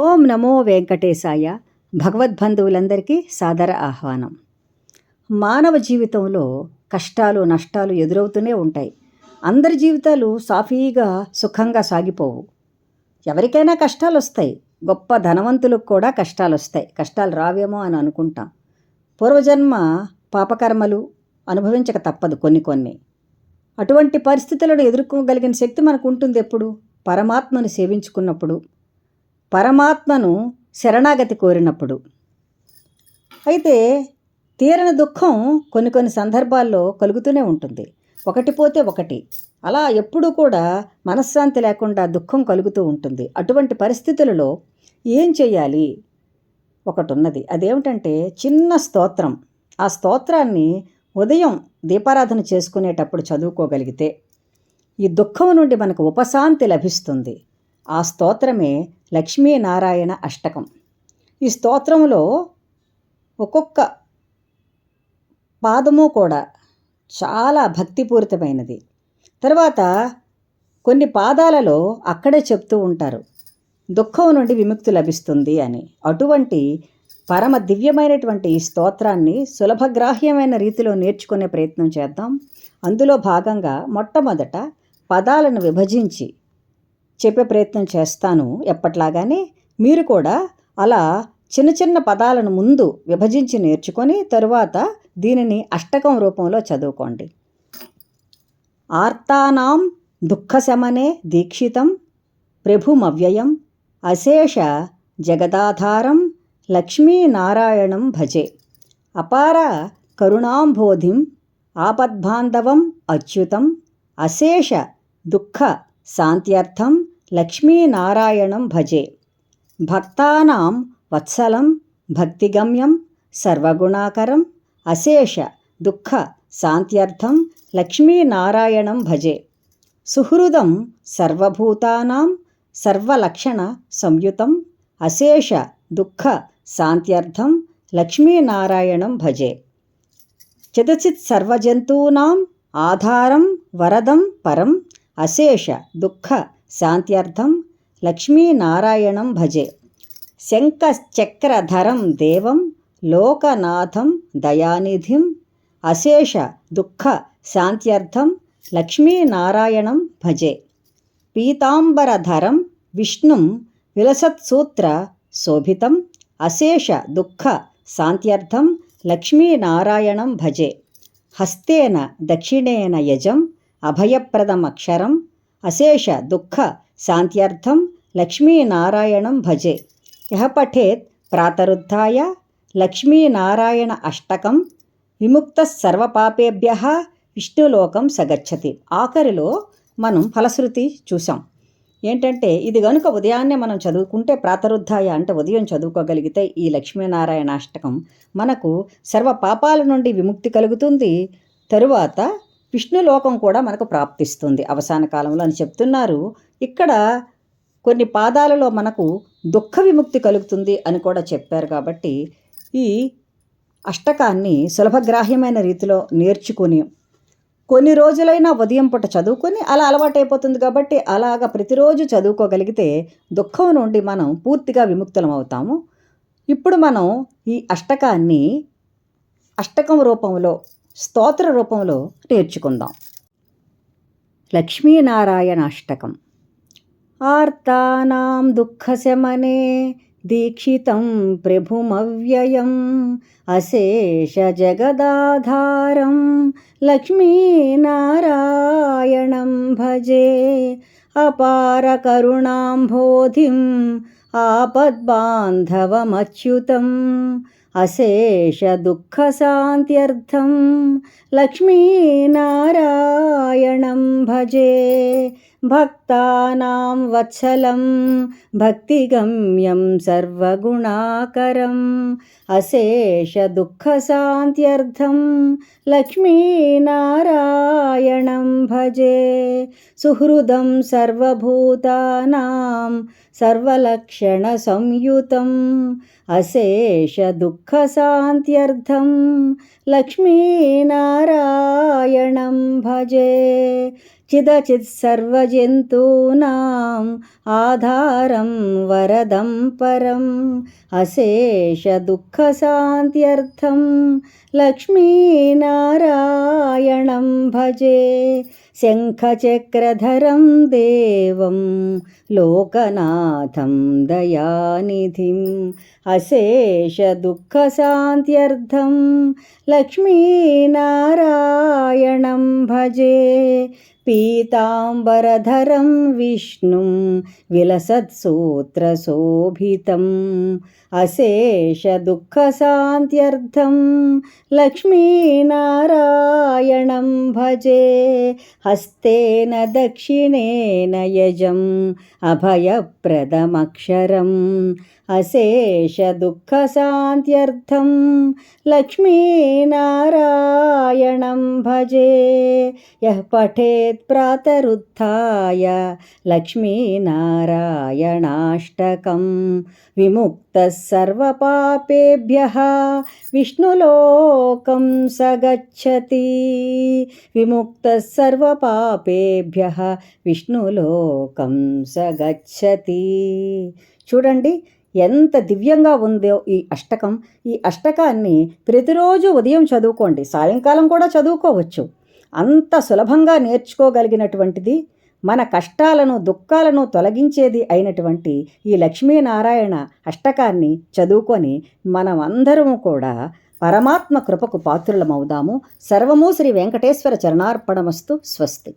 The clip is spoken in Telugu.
ఓం నమో వెంకటేశాయ. భగవద్బంధువులందరికీ సాదర ఆహ్వానం. మానవ జీవితంలో కష్టాలు నష్టాలు ఎదురవుతూనే ఉంటాయి. అందరి జీవితాలు సాఫీగా సుఖంగా సాగిపోవు. ఎవరికైనా కష్టాలు వస్తాయి. గొప్ప ధనవంతులకు కూడా కష్టాలు వస్తాయి. కష్టాలు రావేమో అని అనుకుంటాం. పూర్వజన్మ పాపకర్మలు అనుభవించక తప్పదు కొన్ని. అటువంటి పరిస్థితులను ఎదుర్కోగలిగిన శక్తి మనకు ఉంటుంది ఎప్పుడు? పరమాత్మను సేవించుకున్నప్పుడు, పరమాత్మను శరణాగతి కోరినప్పుడు. అయితే తీరని దుఃఖం కొన్ని సందర్భాల్లో కలుగుతూనే ఉంటుంది. ఒకటి పోతే ఒకటి, అలా ఎప్పుడూ కూడా మనశ్శాంతి లేకుండా దుఃఖం కలుగుతూ ఉంటుంది. అటువంటి పరిస్థితులలో ఏం చేయాలి? ఒకటి ఉన్నది. అదేమిటంటే చిన్న స్తోత్రం. ఆ స్తోత్రాన్ని ఉదయం దీపారాధన చేసుకునేటప్పుడు చదువుకోగలిగితే ఈ దుఃఖం నుండి మనకు ఉపశాంతి లభిస్తుంది. ఆ స్తోత్రమే లక్ష్మీనారాయణ అష్టకం. ఈ స్తోత్రంలో ఒక్కొక్క పాదము కూడా చాలా భక్తిపూరితమైనది. తర్వాత కొన్ని పాదాలలో అక్కడే చెప్తూ ఉంటారు దుఃఖం నుండి విముక్తి లభిస్తుంది అని. అటువంటి పరమ దివ్యమైనటువంటి ఈ స్తోత్రాన్ని సులభగ్రాహ్యమైన రీతిలో నేర్చుకునే ప్రయత్నం చేద్దాం. అందులో భాగంగా మొట్టమొదట పదాలను విభజించి చెప్పే ప్రయత్నం చేస్తాను ఎప్పట్లాగానే. మీరు కూడా అలా చిన్న పదాలను ముందు విభజించి నేర్చుకొని తరువాత దీనిని అష్టకం రూపంలో చదువుకోండి. ఆర్తానాం దుఃఖశమనే దీక్షితం ప్రభుమవ్యయం అశేష జగదాధారం లక్ష్మీనారాయణం భజే. అపార కరుణాంబోధిం ఆపద్బాంధవం అచ్యుతం అశేష దుఃఖ శాంత్యర్థం లక్ష్మీనారాయణం భజే. భక్తానాం వత్సలం భక్తిగమ్యం సర్వగుణాకరం అశేష దుఃఖ శాంత్యర్థం లక్ష్మీనారాయణం భజే. సుహృదం సర్వభూతానాం సర్వలక్షణ సంయుతం అశేష దుఃఖ శాంత్యర్థం లక్ష్మీనారాయణం భజే. చిదచిత్ సర్వజంతూనాం ఆధారం వరదం పరం అశేష దుఃఖ శాంత్యర్థం లక్ష్మీనారాయణం భజే. శంఖచక్రధరం దేవం లోకనాథం దయానిధిం అశేష దుఃఖ శాంత్యర్థం లక్ష్మీనారాయణం భజే. పీతాంబరధరం విష్ణుం విలసత్సూత్ర శోభితం అశేష దుఃఖ శాంత్యర్థం లక్ష్మీనారాయణం భజే. హస్తేన దక్షిణేన యజం అభయప్రదమక్షరం అశేష దుఃఖ శాంత్యర్థం లక్ష్మీనారాయణం భజే. యః పఠేత్ ప్రాతరుద్ధాయ లక్ష్మీనారాయణ అష్టకం విముక్త సర్వపాపేభ్యః విష్ణులోకం సగచ్చతి. ఆఖరిలో మనం ఫలశ్రుతి చూసాం. ఏంటంటే ఇది గనుక ఉదయాన్నే మనం చదువుకుంటే, ప్రాతరుద్ధాయ అంటే ఉదయం చదువుకోగలిగితే ఈ లక్ష్మీనారాయణ అష్టకం మనకు సర్వ పాపాల నుండి విముక్తి కలుగుతుంది. తరువాత విష్ణులోకం కూడా మనకు ప్రాప్తిస్తుంది అవసాన కాలంలో అని చెప్తున్నారు. ఇక్కడ కొన్ని పాదాలలో మనకు దుఃఖ విముక్తి కలుగుతుంది అని కూడా చెప్పారు. కాబట్టి ఈ అష్టకాన్ని సులభగ్రాహ్యమైన రీతిలో నేర్చుకుని కొన్ని రోజులైనా ఉదయం పూట చదువుకొని అలా అలవాటైపోతుంది. కాబట్టి అలాగ ప్రతిరోజు చదువుకోగలిగితే దుఃఖం నుండి మనం పూర్తిగా విముక్తులం అవుతాము. ఇప్పుడు మనం ఈ అష్టకాన్ని అష్టకం రూపంలో స్తోత్ర రూపంలో నేర్చుకుందాం. లక్ష్మీనారాయణ అష్టకం. ఆర్తానాం దుఃఖశమనే దీక్షితం ప్రభుమవ్యయం అశేష జగదాధారం లక్ష్మీనారాయణం భజే. అపార కరుణాంబోధిం ఆపద్బాంధవమచ్యుతం అశేష దుఃఖ శాంత్యర్థం లక్ష్మీనారాయణం భజే. భక్తానాం వత్సలం భక్తిగమ్యం సర్వగుణాకరం అశేష దుఃఖ శాంత్యర్థం లక్ష్మీనారాయణం భజే. సుహృదం సర్వభూతానాం సర్వలక్షణ సంయుతం అశేష దుఃఖ శాంత్యర్థం లక్ష్మీనారాయణం భజే. చిదచిత్ సర్వజంతూనాం ఆధారం వరదం పరం అశేష దుఃఖశాంత్యర్థం లక్ష్మీనారాయణం భజే శంఖచక్రధరం దేవం లోకనాథం దయానిధిం అశేష దుఃఖశాంత్యర్థం లక్ష్మీనారాయణం భజే పీతాంబరధరం విష్ణుం విలసత్సూత్రశోభితం అశేష దుఃఖశాంత్యర్థం లక్ష్మీనారాయణం భజే హస్తేన దక్షిణేన యజం అభయప్రదమక్షరం అశేష దుఃఖశాంత్యర్థం లక్ష్మీనారాయణం భజే యః పఠేత్ ప్రాతరుత్థాయ లక్ష్మీనారాయణాష్టకం విముక్తః సర్వపాపేభ్యః విష్ణులోకం స గచ్చతి విముక్తః సర్వపాపేభ్యః విష్ణులోకం స గచ్చతి. చూడండి ఎంత దివ్యంగా ఉందో ఈ అష్టకం. ఈ అష్టకాన్ని ప్రతిరోజు ఉదయం చదువుకోండి, సాయంకాలం కూడా చదువుకోవచ్చు. అంత సులభంగా నేర్చుకోగలిగినటువంటిది, మన కష్టాలను దుఃఖాలను తొలగించేది అయినటువంటి ఈ లక్ష్మీనారాయణ అష్టకాన్ని చదువుకొని మనమందరము కూడా పరమాత్మ కృపకు పాత్రులమవుదాము. సర్వము శ్రీ వెంకటేశ్వర చరణార్పణమస్తు. స్వస్తి.